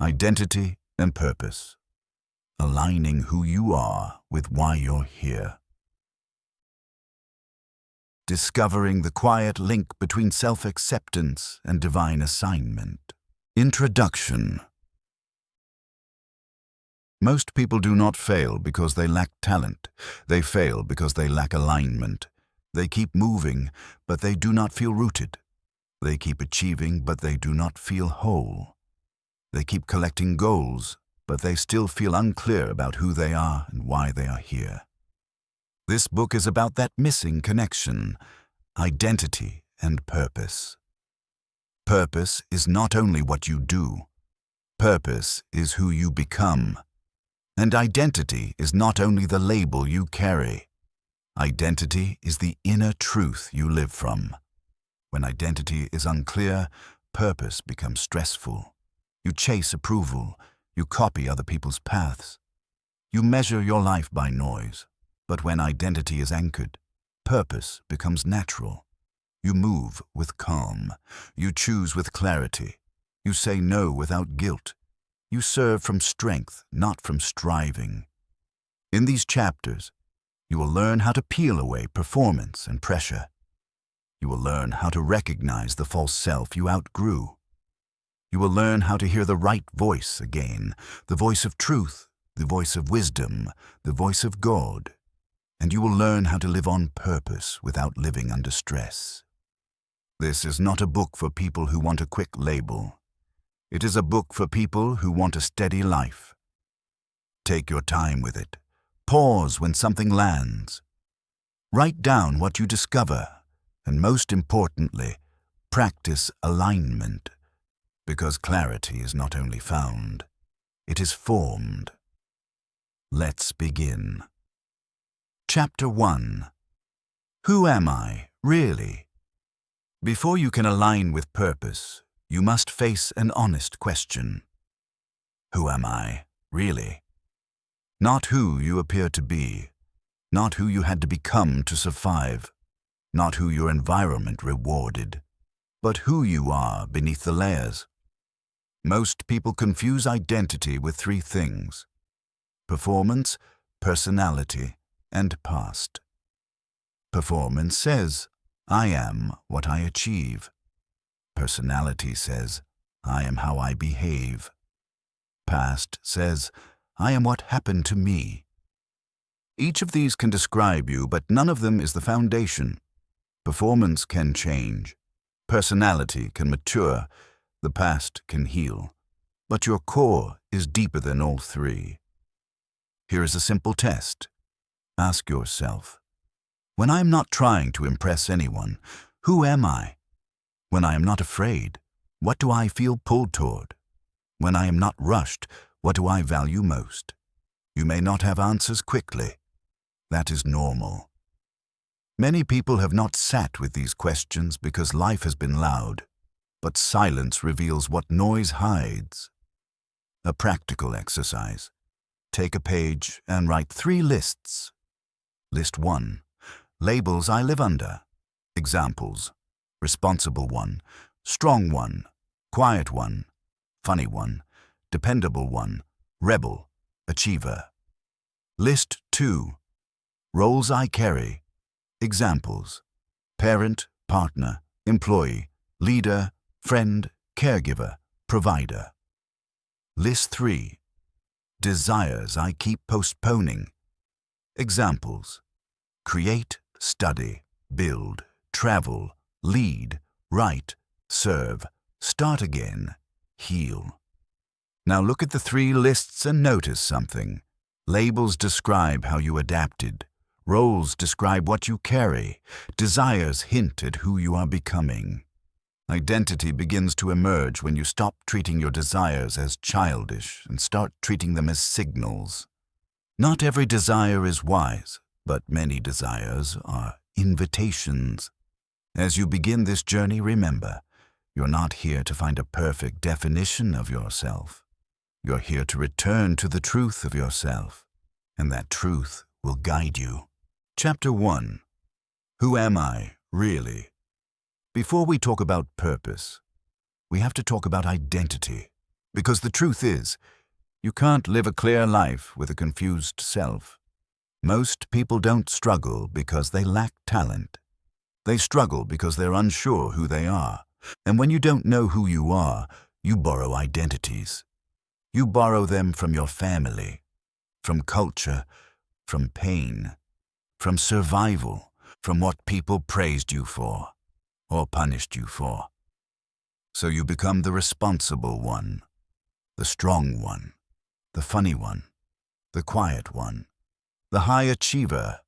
Identity and purpose. Aligning who you are with why you're here. Discovering the quiet link between self-acceptance and divine assignment. Introduction. Most people do not fail because they lack talent. They fail because they lack alignment. They keep moving, but they do not feel rooted. They keep achieving, but they do not feel whole. They keep collecting goals, but they still feel unclear about who they are and why they are here. This book is about that missing connection, identity and purpose. Purpose is not only what you do. Purpose is who you become. And identity is not only the label you carry. Identity is the inner truth you live from. When identity is unclear, purpose becomes stressful. You chase approval. You copy other people's paths. You measure your life by noise. But when identity is anchored, purpose becomes natural. You move with calm. You choose with clarity. You say no without guilt. You serve from strength, not from striving. In these chapters, you will learn how to peel away performance and pressure. You will learn how to recognize the false self you outgrew. You will learn how to hear the right voice again, the voice of truth, the voice of wisdom, the voice of God. And you will learn how to live on purpose without living under stress. This is not a book for people who want a quick label. It is a book for people who want a steady life. Take your time with it. Pause when something lands. Write down what you discover, and most importantly, practice alignment, because clarity is not only found, it is formed. Let's begin. Chapter 1. Who am I, really? Before you can align with purpose, you must face an honest question. Who am I, really? Not who you appear to be, not who you had to become to survive, not who your environment rewarded, but who you are beneath the layers. Most people confuse identity with three things: performance, personality, and past. Performance says, I am what I achieve. Personality says, I am how I behave. Past says, I am what happened to me. Each of these can describe you, but none of them is the foundation. Performance can change. Personality can mature. The past can heal. But your core is deeper than all three. Here is a simple test. Ask yourself, when I am not trying to impress anyone, who am I? When I am not afraid, what do I feel pulled toward? When I am not rushed, what do I value most? You may not have answers quickly. That is normal. Many people have not sat with these questions because life has been loud, but silence reveals what noise hides. A practical exercise. Take a page and write 3 lists. List 1. Labels I live under. Examples: responsible one, strong one, quiet one, funny one, dependable one, rebel, achiever. List 2. Roles I carry. Examples: parent, partner, employee, leader, friend, caregiver, provider. List 3. Desires I keep postponing. Examples: create, study, build, travel, lead, write, serve, start again, heal. Now look at the 3 lists and notice something. Labels describe how you adapted. Roles describe what you carry. Desires hint at who you are becoming. Identity begins to emerge when you stop treating your desires as childish and start treating them as signals. Not every desire is wise, but many desires are invitations. As you begin this journey, remember, you're not here to find a perfect definition of yourself. You're here to return to the truth of yourself, and that truth will guide you. Chapter 1. Who am I, really? Before we talk about purpose, we have to talk about identity. Because the truth is, you can't live a clear life with a confused self. Most people don't struggle because they lack talent. They struggle because they're unsure who they are. And when you don't know who you are, you borrow identities. You borrow them from your family, from culture, from pain, from survival, from what people praised you for or punished you for. So you become the responsible one, the strong one, the funny one, the quiet one, the high achiever,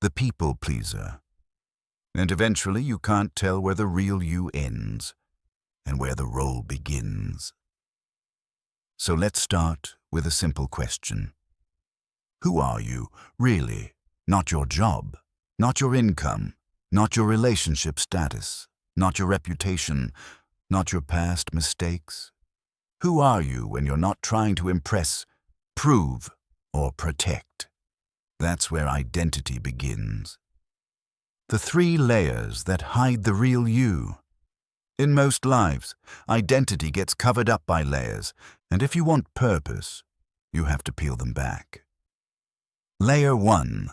the people pleaser. And eventually you can't tell where the real you ends and where the role begins. So let's start with a simple question. Who are you, really? Not your job, not your income, not your relationship status, not your reputation, not your past mistakes. Who are you when you're not trying to impress, prove, or protect? That's where identity begins. The 3 layers that hide the real you. In most lives, identity gets covered up by layers, and if you want purpose, you have to peel them back. Layer 1.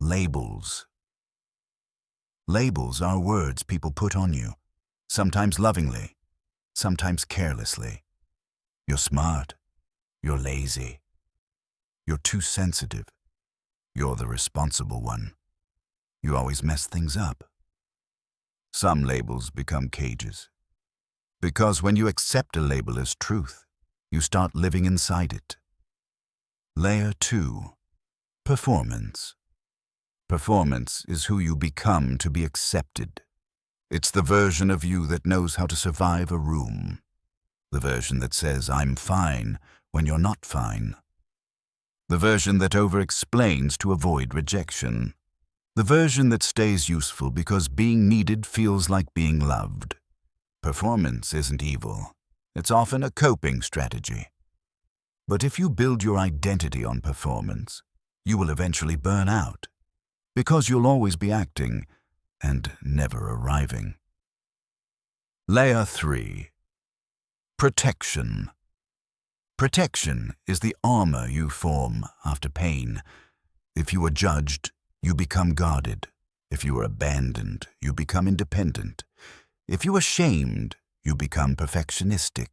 Labels. Labels are words people put on you, sometimes lovingly, sometimes carelessly. You're smart. You're lazy. You're too sensitive. You're the responsible one. You always mess things up. Some labels become cages. Because when you accept a label as truth, you start living inside it. Layer 2. Performance. Performance is who you become to be accepted. It's the version of you that knows how to survive a room. The version that says, "I'm fine," when you're not fine. The version that over-explains to avoid rejection. The version that stays useful because being needed feels like being loved. Performance isn't evil. It's often a coping strategy. But if you build your identity on performance, you will eventually burn out, because you'll always be acting and never arriving. Layer 3. Protection. Protection is the armor you form after pain. If you are judged, you become guarded. If you are abandoned, you become independent. If you are shamed, you become perfectionistic.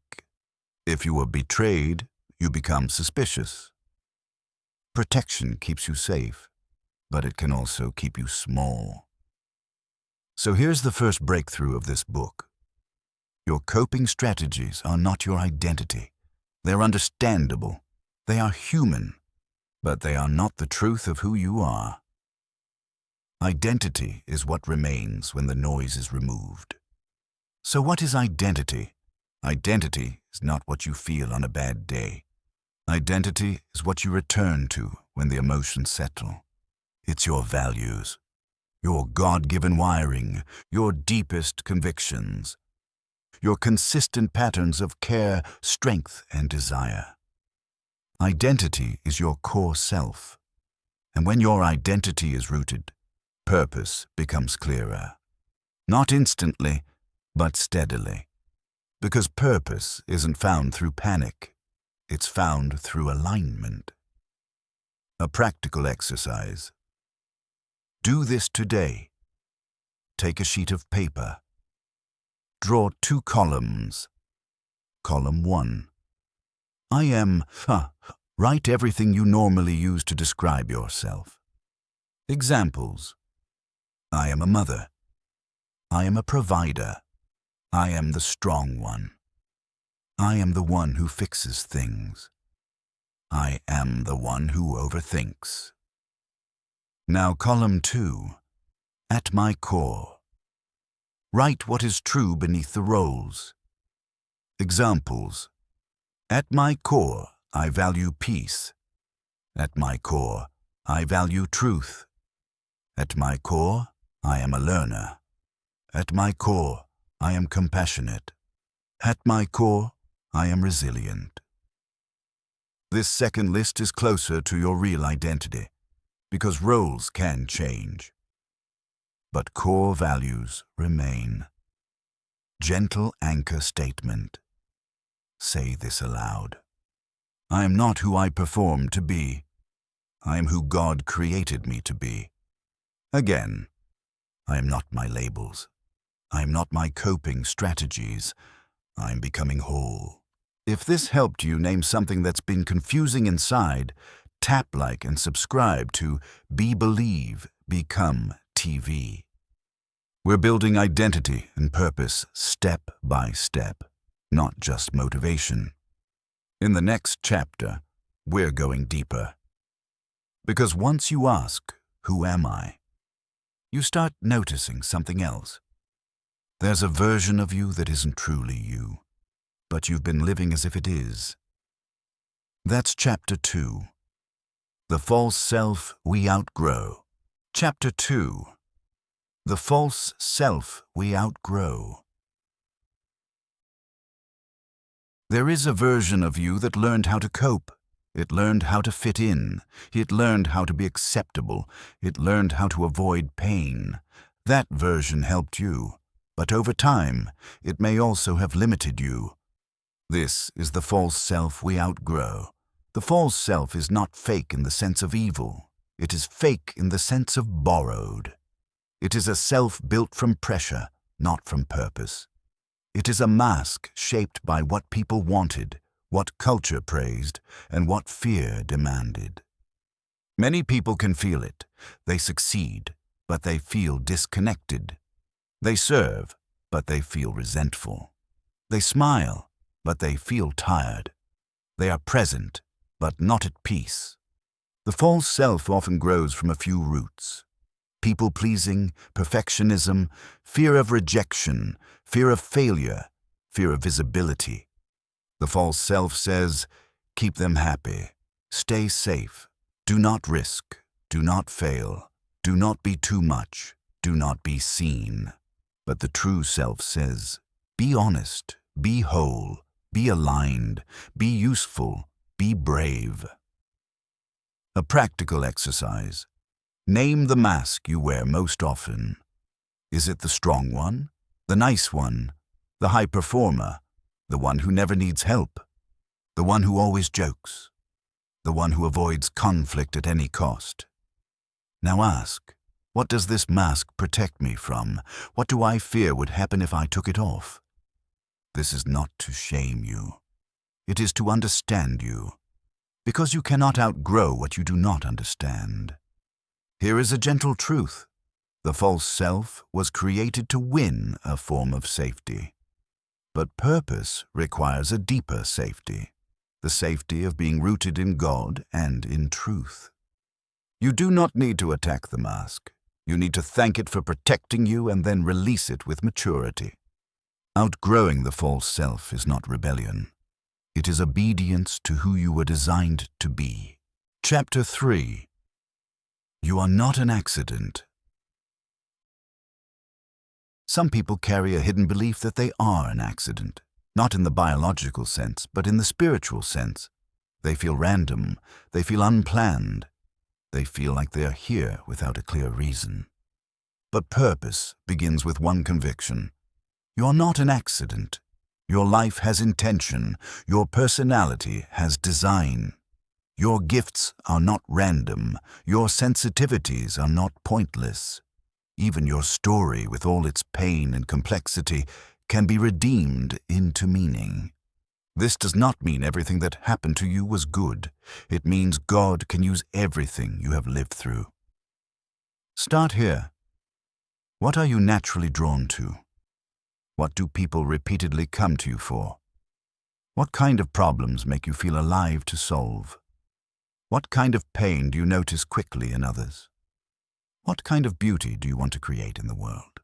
If you are betrayed, you become suspicious. Protection keeps you safe, but it can also keep you small. So here's the first breakthrough of this book. Your coping strategies are not your identity. They're understandable. They are human, but they are not the truth of who you are. Identity is what remains when the noise is removed. So what is identity? Identity is not what you feel on a bad day. Identity is what you return to when the emotions settle. It's your values, your God-given wiring, your deepest convictions, your consistent patterns of care, strength, and desire. Identity is your core self. And when your identity is rooted, purpose becomes clearer. Not instantly, but steadily. Because purpose isn't found through panic. It's found through alignment. A practical exercise. Do this today. Take a sheet of paper. Draw 2 columns. Column 1. I am, write everything you normally use to describe yourself. Examples. I am a mother. I am a provider. I am the strong one. I am the one who fixes things. I am the one who overthinks. Now column 2. At my core. Write what is true beneath the roles. Examples. At my core, I value peace. At my core, I value truth. At my core, I am a learner. At my core, I am compassionate. At my core, I am resilient. This second list is closer to your real identity, because roles can change. But core values remain. Gentle anchor statement. Say this aloud. I am not who I perform to be. I am who God created me to be. Again, I am not my labels. I am not my coping strategies. I am becoming whole. If this helped you name something that's been confusing inside, tap like and subscribe to Be Believe, Become TV. We're building identity and purpose step by step, not just motivation. In the next chapter, we're going deeper. Because once you ask, who am I? You start noticing something else. There's a version of you that isn't truly you, but you've been living as if it is. That's Chapter 2. The false self we outgrow. Chapter 2. The false self we outgrow. There is a version of you that learned how to cope. It learned how to fit in. It learned how to be acceptable. It learned how to avoid pain. That version helped you, but over time, it may also have limited you. This is the false self we outgrow. The false self is not fake in the sense of evil. It is fake in the sense of borrowed. It is a self built from pressure, not from purpose. It is a mask shaped by what people wanted, what culture praised, and what fear demanded. Many people can feel it. They succeed, but they feel disconnected. They serve, but they feel resentful. They smile, but they feel tired. They are present, but not at peace. The false self often grows from a few roots. People-pleasing, perfectionism, fear of rejection, fear of failure, fear of visibility. The false self says, keep them happy, stay safe, do not risk, do not fail, do not be too much, do not be seen. But the true self says, be honest, be whole, be aligned, be useful, be brave. A practical exercise. Name the mask you wear most often. Is it the strong one, the nice one, the high performer, the one who never needs help, the one who always jokes, the one who avoids conflict at any cost? Now ask, what does this mask protect me from? What do I fear would happen if I took it off? This is not to shame you. It is to understand you, because you cannot outgrow what you do not understand. Here is a gentle truth. The false self was created to win a form of safety. But purpose requires a deeper safety, the safety of being rooted in God and in truth. You do not need to attack the mask. You need to thank it for protecting you and then release it with maturity. Outgrowing the false self is not rebellion. It is obedience to who you were designed to be. Chapter 3. You are not an accident. Some people carry a hidden belief that they are an accident, not in the biological sense, but in the spiritual sense. They feel random, they feel unplanned, they feel like they are here without a clear reason. But purpose begins with one conviction. You are not an accident. Your life has intention, your personality has design. Your gifts are not random, your sensitivities are not pointless. Even your story, with all its pain and complexity, can be redeemed into meaning. This does not mean everything that happened to you was good. It means God can use everything you have lived through. Start here. What are you naturally drawn to? What do people repeatedly come to you for? What kind of problems make you feel alive to solve? What kind of pain do you notice quickly in others? What kind of beauty do you want to create in the world?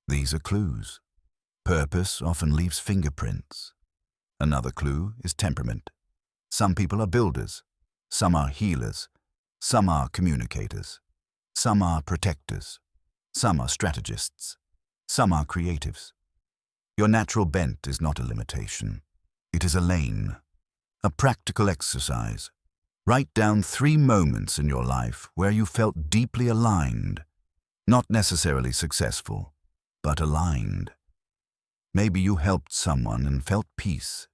These are clues. Purpose often leaves fingerprints. Another clue is temperament. Some people are builders. Some are healers. Some are communicators. Some are protectors. Some are strategists. Some are creatives. Your natural bent is not a limitation. It is a lane, a practical exercise. Write down 3 moments in your life where you felt deeply aligned, not necessarily successful, but aligned. Maybe you helped someone and felt peace.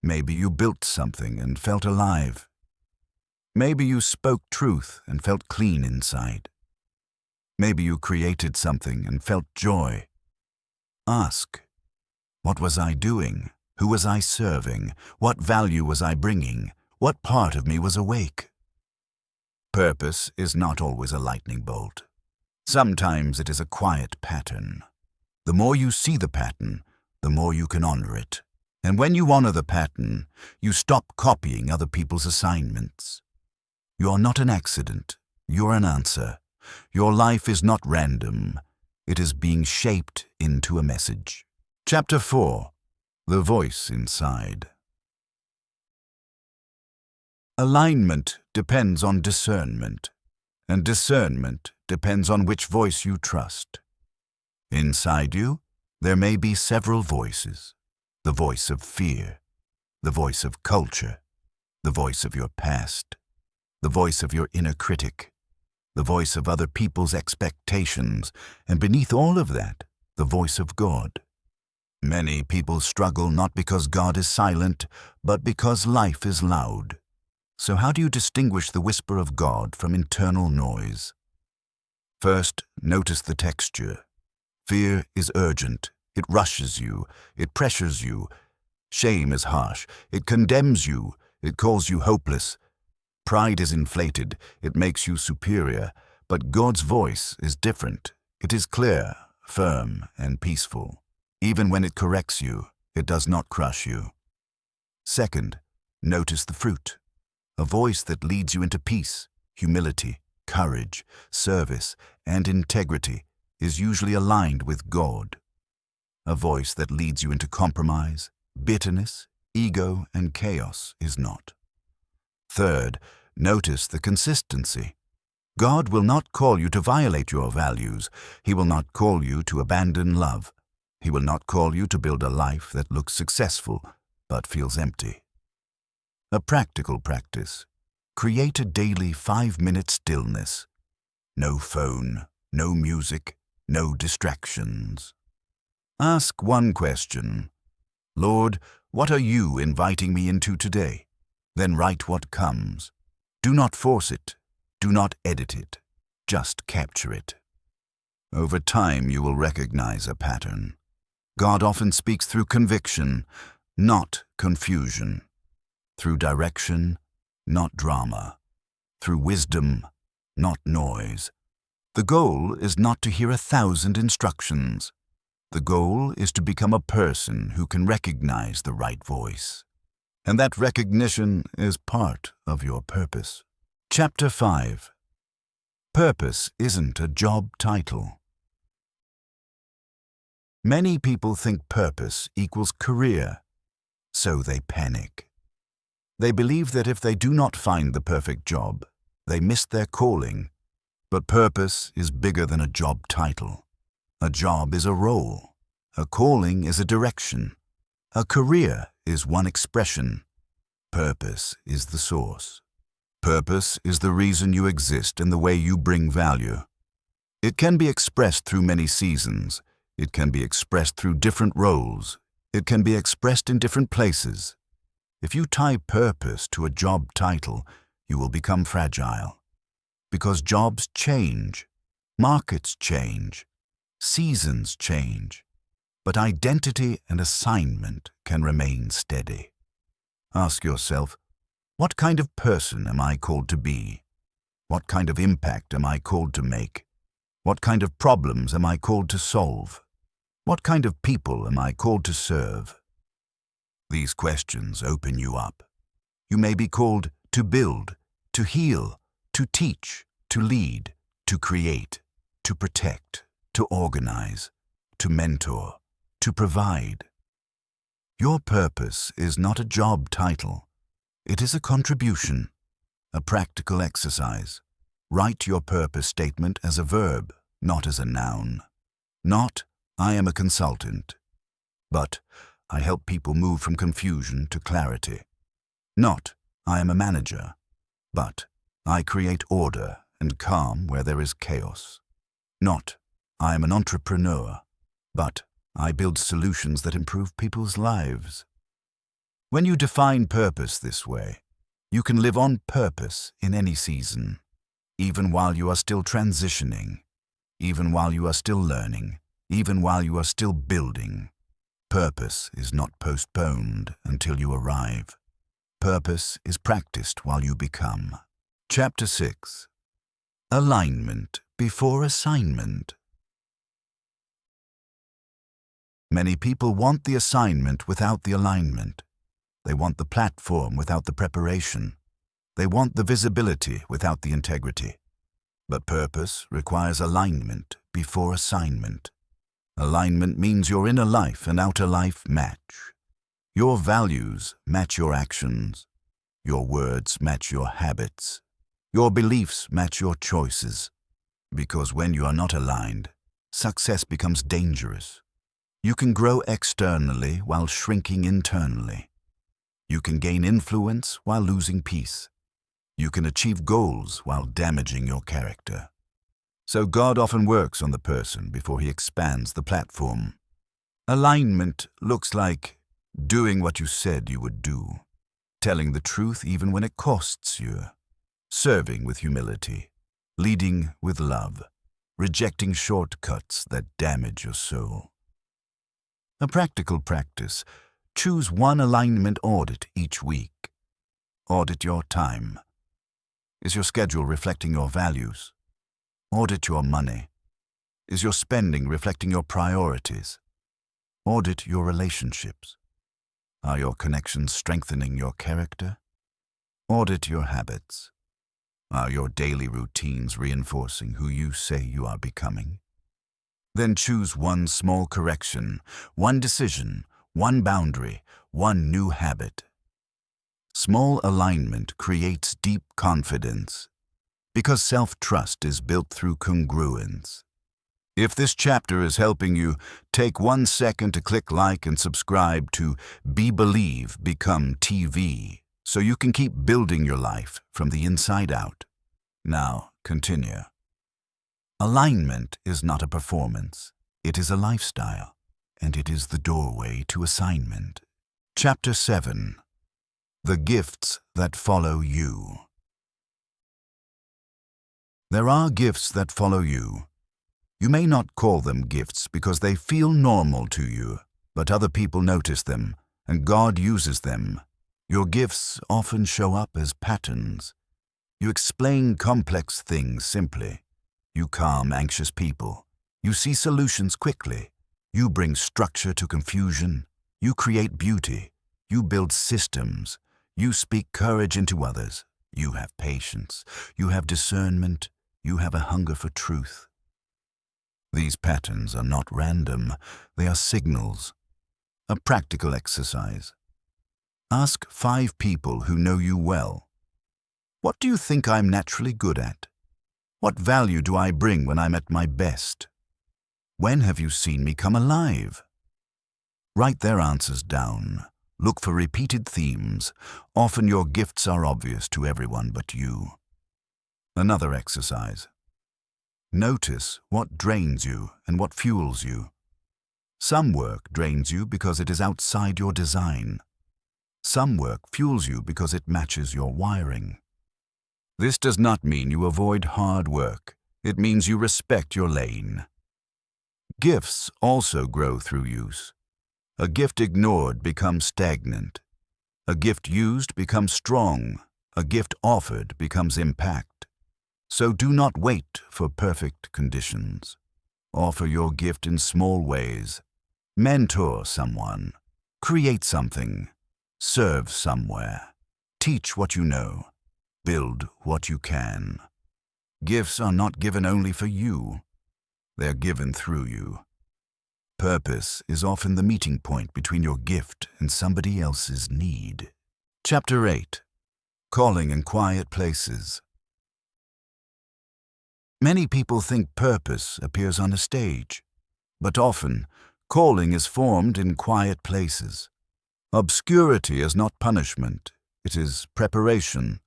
Maybe you built something and felt alive. Maybe you spoke truth and felt clean inside. Maybe you created something and felt joy. Ask, what was I doing? Who was I serving? What value was I bringing? What part of me was awake? Purpose is not always a lightning bolt. Sometimes it is a quiet pattern. The more you see the pattern, the more you can honor it. And when you honor the pattern, you stop copying other people's assignments. You are not an accident. You're an answer. Your life is not random. It is being shaped into a message. Chapter 4. The Voice Inside. Alignment depends on discernment, and discernment depends on which voice you trust. Inside you, there may be several voices. The voice of fear, the voice of culture, the voice of your past, the voice of your inner critic, the voice of other people's expectations, and beneath all of that, the voice of God. Many people struggle not because God is silent, but because life is loud. So how do you distinguish the whisper of God from internal noise? First, notice the texture. Fear is urgent. It rushes you. It pressures you. Shame is harsh. It condemns you. It calls you hopeless. Pride is inflated. It makes you superior. But God's voice is different. It is clear, firm, and peaceful. Even when it corrects you, it does not crush you. Second, notice the fruit. A voice that leads you into peace, humility, courage, service, and integrity is usually aligned with God. A voice that leads you into compromise, bitterness, ego, and chaos is not. Third, notice the consistency. God will not call you to violate your values. He will not call you to abandon love. He will not call you to build a life that looks successful but feels empty. A practical practice. Create a daily 5-minute stillness. No phone, no music, no distractions. Ask one question. Lord, what are you inviting me into today? Then write what comes. Do not force it. Do not edit it. Just capture it. Over time, you will recognize a pattern. God often speaks through conviction, not confusion. Through direction, not drama. Through wisdom, not noise. The goal is not to hear 1,000 instructions. The goal is to become a person who can recognize the right voice. And that recognition is part of your purpose. Chapter 5. Purpose isn't a job title. Many people think purpose equals career, so they panic. They believe that if they do not find the perfect job, they miss their calling. But purpose is bigger than a job title. A job is a role. A calling is a direction. A career is one expression. Purpose is the source. Purpose is the reason you exist and the way you bring value. It can be expressed through many seasons. It can be expressed through different roles. It can be expressed in different places. If you tie purpose to a job title, you will become fragile. Because jobs change, markets change, seasons change, but identity and assignment can remain steady. Ask yourself, what kind of person am I called to be? What kind of impact am I called to make? What kind of problems am I called to solve? What kind of people am I called to serve? These questions open you up. You may be called to build, to heal, to teach, to lead, to create, to protect, to organize, to mentor, to provide. Your purpose is not a job title. It is a contribution, a practical exercise. Write your purpose statement as a verb, not as a noun. Not, I am a consultant, but I help people move from confusion to clarity. Not, I am a manager, but I create order and calm where there is chaos. Not, I am an entrepreneur, but I build solutions that improve people's lives. When you define purpose this way, you can live on purpose in any season, even while you are still transitioning, even while you are still learning, even while you are still building. Purpose is not postponed until you arrive. Purpose is practiced while you become. Chapter 6. Alignment before assignment. Many people want the assignment without the alignment. They want the platform without the preparation. They want the visibility without the integrity. But purpose requires alignment before assignment. Alignment means your inner life and outer life match. Your values match your actions. Your words match your habits. Your beliefs match your choices. Because when you are not aligned, success becomes dangerous. You can grow externally while shrinking internally. You can gain influence while losing peace. You can achieve goals while damaging your character. So God often works on the person before he expands the platform. Alignment looks like doing what you said you would do, telling the truth even when it costs you, serving with humility, leading with love, rejecting shortcuts that damage your soul. A practical practice: choose one alignment audit each week. Audit your time. Is your schedule reflecting your values? Audit your money. Is your spending reflecting your priorities? Audit your relationships. Are your connections strengthening your character? Audit your habits. Are your daily routines reinforcing who you say you are becoming? Then choose one small correction, one decision, one boundary, one new habit. Small alignment creates deep confidence, because self-trust is built through congruence. If this chapter is helping you, take 1 second to click like and subscribe to Be Believe, Become TV, so you can keep building your life from the inside out. Now, continue. Alignment is not a performance. It is a lifestyle, and it is the doorway to assignment. Chapter 7. The Gifts That Follow You. There are gifts that follow you. You may not call them gifts because they feel normal to you, but other people notice them, and God uses them. Your gifts often show up as patterns. You explain complex things simply. You calm anxious people. You see solutions quickly. You bring structure to confusion. You create beauty. You build systems. You speak courage into others. You have patience. You have discernment. You have a hunger for truth. These patterns are not random. They are signals. A practical exercise. Ask 5 people who know you well. What do you think I'm naturally good at? What value do I bring when I'm at my best? When have you seen me come alive? Write their answers down. Look for repeated themes. Often your gifts are obvious to everyone but you. Another exercise. Notice what drains you and what fuels you. Some work drains you because it is outside your design. Some work fuels you because it matches your wiring. This does not mean you avoid hard work. It means you respect your lane. Gifts also grow through use. A gift ignored becomes stagnant. A gift used becomes strong. A gift offered becomes impact. So do not wait for perfect conditions. Offer your gift in small ways. Mentor someone. Create something. Serve somewhere. Teach what you know. Build what you can. Gifts are not given only for you. They're given through you. Purpose is often the meeting point between your gift and somebody else's need. Chapter 8. Calling in Quiet Places. Many people think purpose appears on a stage, but often calling is formed in quiet places. Obscurity is not punishment, it is preparation.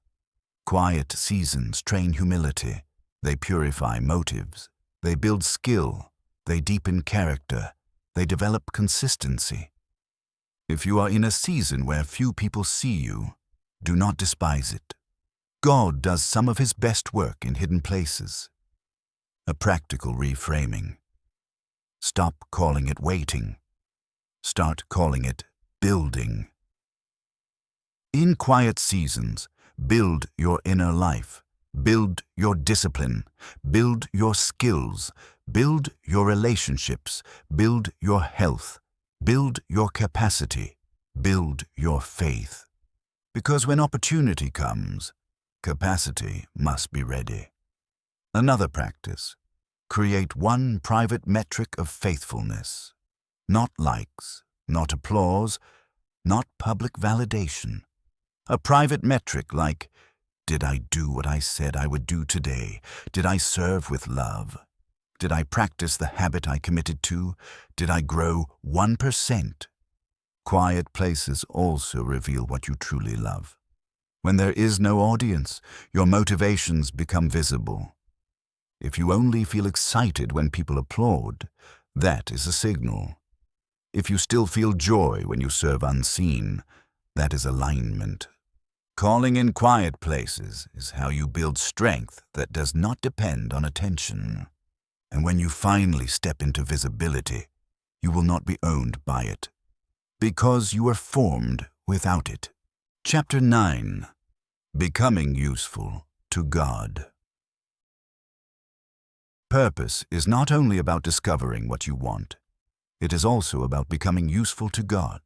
Quiet seasons train humility. They purify motives. They build skill. They deepen character. They develop consistency. If you are in a season where few people see you, do not despise it. God does some of His best work in hidden places. A practical reframing. Stop calling it waiting. Start calling it building. In quiet seasons, build your inner life. Build your discipline. Build your skills. Build your relationships. Build your health. Build your capacity. Build your faith. Because when opportunity comes, capacity must be ready. Another practice. Create one private metric of faithfulness. Not likes, not applause, not public validation. A private metric like, did I do what I said I would do today? Did I serve with love? Did I practice the habit I committed to? Did I grow 1%? Quiet places also reveal what you truly love. When there is no audience, your motivations become visible. If you only feel excited when people applaud, that is a signal. If you still feel joy when you serve unseen, that is alignment. Calling in quiet places is how you build strength that does not depend on attention. And when you finally step into visibility, you will not be owned by it, because you are formed without it. Chapter 9. Becoming useful to God. Purpose is not only about discovering what you want, it is also about becoming useful to God.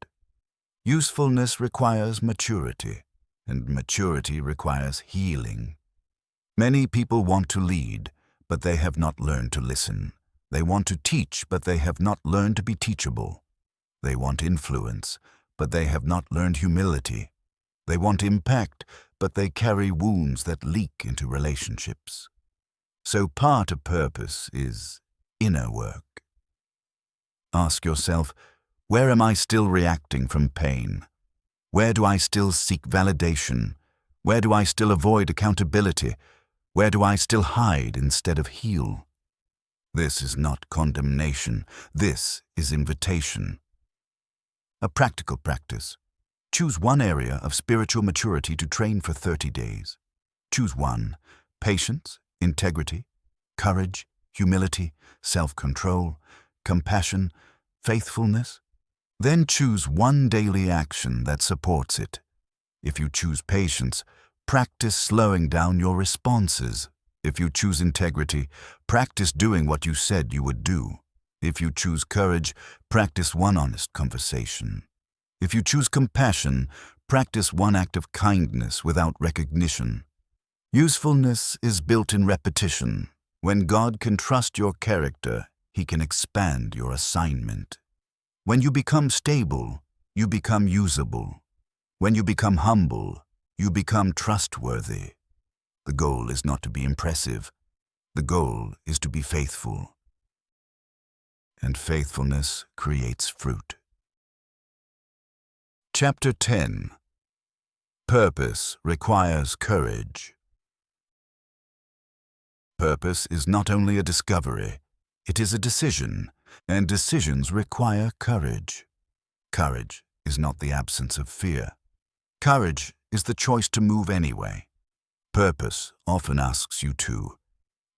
Usefulness requires maturity, and maturity requires healing. Many people want to lead, but they have not learned to listen. They want to teach, but they have not learned to be teachable. They want influence, but they have not learned humility. They want impact, but they carry wounds that leak into relationships. So part of purpose is inner work. Ask yourself, where am I still reacting from pain? Where do I still seek validation? Where do I still avoid accountability? Where do I still hide instead of heal? This is not condemnation. This is invitation. A practical practice. Choose one area of spiritual maturity to train for 30 days. Choose one: patience, integrity, courage, humility, self-control, compassion, faithfulness. Then choose one daily action that supports it. If you choose patience, practice slowing down your responses. If you choose integrity, practice doing what you said you would do. If you choose courage, practice one honest conversation. If you choose compassion, practice one act of kindness without recognition. Usefulness is built in repetition. When God can trust your character, He can expand your assignment. When you become stable, you become usable. When you become humble, you become trustworthy. The goal is not to be impressive. The goal is to be faithful. And faithfulness creates fruit. Chapter 10. Purpose requires courage. Purpose is not only a discovery, it is a decision, and decisions require courage. Courage is not the absence of fear. Courage is the choice to move anyway. Purpose often asks you to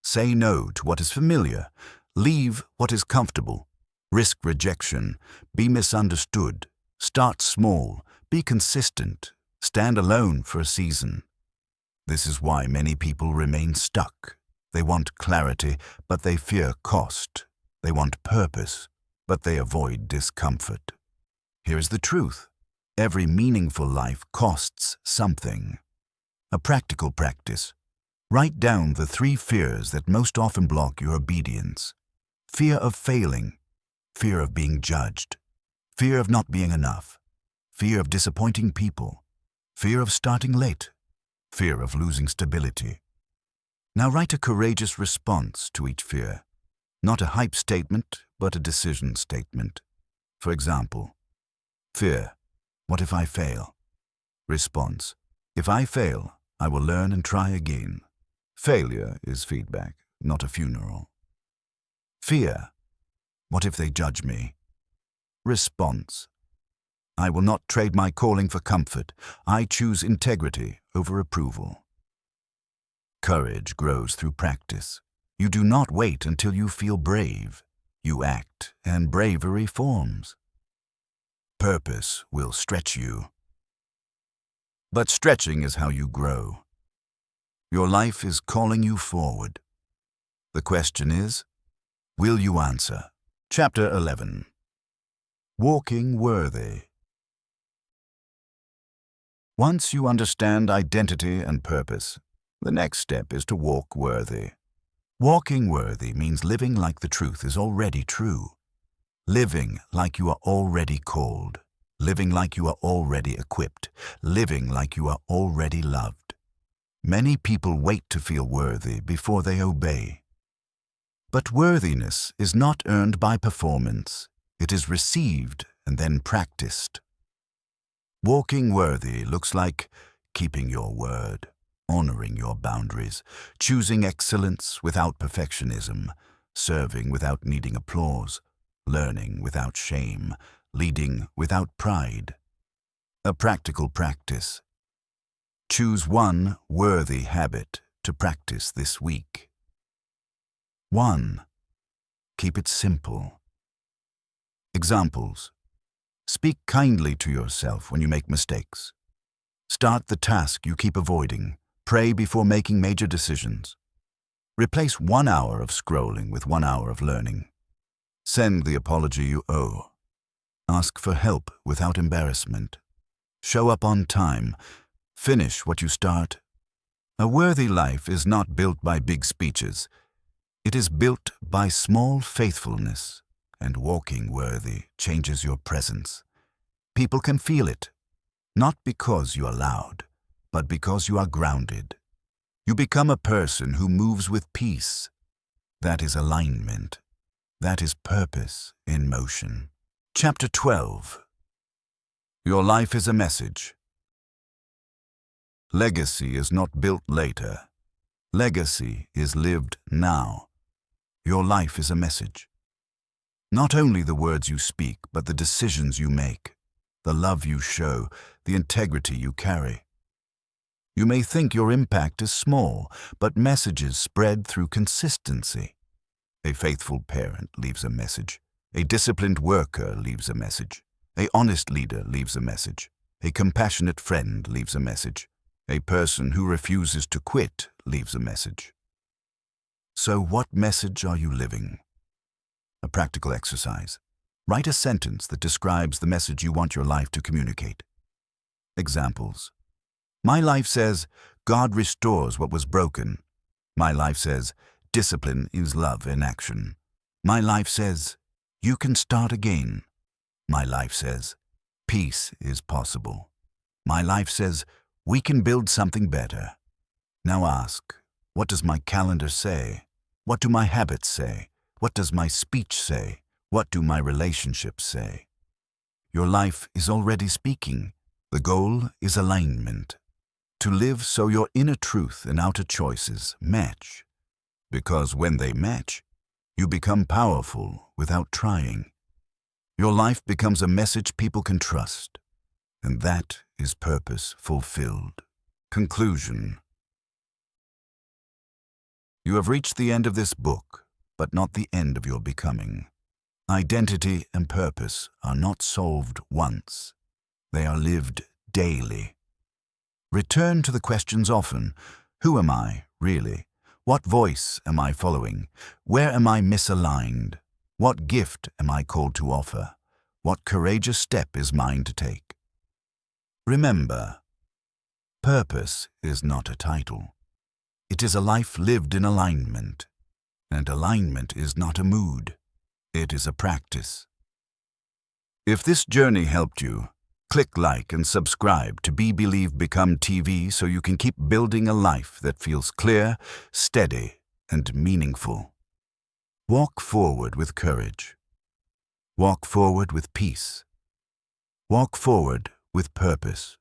say no to what is familiar, leave what is comfortable, risk rejection, be misunderstood, start small, be consistent, stand alone for a season. This is why many people remain stuck. They want clarity, but they fear cost. They want purpose, but they avoid discomfort. Here is the truth. Every meaningful life costs something. A practical practice. Write down the 3 fears that most often block your obedience. Fear of failing, fear of being judged, fear of not being enough, fear of disappointing people, fear of starting late, fear of losing stability. Now write a courageous response to each fear. Not a hype statement, but a decision statement. For example, fear: what if I fail? Response: if I fail, I will learn and try again. Failure is feedback, not a funeral. Fear: what if they judge me? Response: I will not trade my calling for comfort. I choose integrity over approval. Courage grows through practice. You do not wait until you feel brave. You act, and bravery forms. Purpose will stretch you. But stretching is how you grow. Your life is calling you forward. The question is, will you answer? Chapter 11. Walking Worthy. Once you understand identity and purpose, the next step is to walk worthy. Walking worthy means living like the truth is already true. Living like you are already called. Living like you are already equipped. Living like you are already loved. Many people wait to feel worthy before they obey. But worthiness is not earned by performance. It is received and then practiced. Walking worthy looks like keeping your word, honoring your boundaries, choosing excellence without perfectionism, serving without needing applause, learning without shame, leading without pride. A practical practice. Choose one worthy habit to practice this week. 1. Keep it simple. Examples. Speak kindly to yourself when you make mistakes. Start the task you keep avoiding. Pray before making major decisions. Replace 1 hour of scrolling with 1 hour of learning. Send the apology you owe. Ask for help without embarrassment. Show up on time. Finish what you start. A worthy life is not built by big speeches. It is built by small faithfulness, and walking worthy changes your presence. People can feel it, not because you are loud, but because you are grounded. You become a person who moves with peace. That is alignment. That is purpose in motion. Chapter 12. Your life is a message. Legacy is not built later. Legacy is lived now. Your life is a message. Not only the words you speak, but the decisions you make, the love you show, the integrity you carry. You may think your impact is small, but messages spread through consistency. A faithful parent leaves a message. A disciplined worker leaves a message. A honest leader leaves a message. A compassionate friend leaves a message. A person who refuses to quit leaves a message. So what message are you living? A practical exercise. Write a sentence that describes the message you want your life to communicate. Examples. My life says, God restores what was broken. My life says, discipline is love in action. My life says, you can start again. My life says, peace is possible. My life says, we can build something better. Now ask, what does my calendar say? What do my habits say? What does my speech say? What do my relationships say? Your life is already speaking. The goal is alignment. To live so your inner truth and outer choices match. Because when they match, you become powerful without trying. Your life becomes a message people can trust. And that is purpose fulfilled. Conclusion. You have reached the end of this book, but not the end of your becoming. Identity and purpose are not solved once. They are lived daily. Return to the questions often. Who am I, really? What voice am I following? Where am I misaligned? What gift am I called to offer? What courageous step is mine to take? Remember, purpose is not a title. It is a life lived in alignment. And alignment is not a mood. It is a practice. If this journey helped you, click like and subscribe to Be Believe Become TV so you can keep building a life that feels clear, steady, and meaningful. Walk forward with courage. Walk forward with peace. Walk forward with purpose.